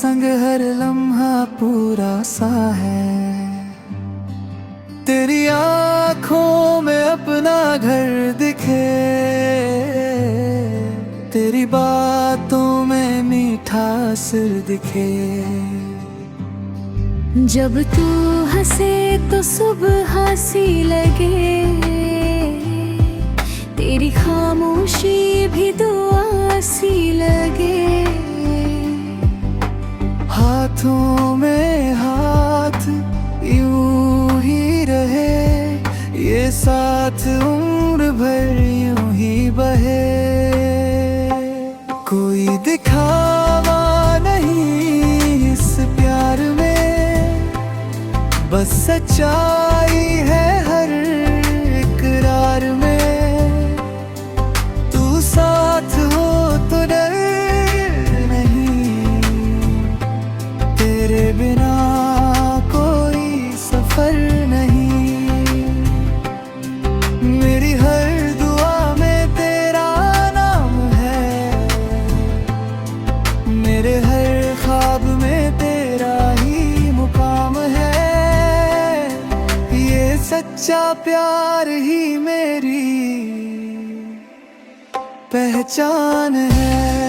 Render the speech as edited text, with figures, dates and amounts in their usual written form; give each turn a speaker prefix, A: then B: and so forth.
A: संग हर लम्हा पूरा सा है। तेरी आँखों में अपना घर दिखे, तेरी बातों में मीठा सिर दिखे।
B: जब तू हंसे तो सुबह सी लगे, तेरी खामोशी भी दुआ सी लगे।
A: हाथों में हाथ यूं ही रहे, ये साथ उम्र भर यूं ही बहे। कोई दिखावा नहीं इस प्यार में, बस सच्चाई है हर इकरार में। तू साथ हो तो डर नहीं, तेरे बिना कोई सफर नहीं। मेरी हर दुआ में तेरा नाम है, मेरे हर ख्वाब में तेरा ही मुकाम है। ये सच्चा प्यार ही मेरी पहचान है।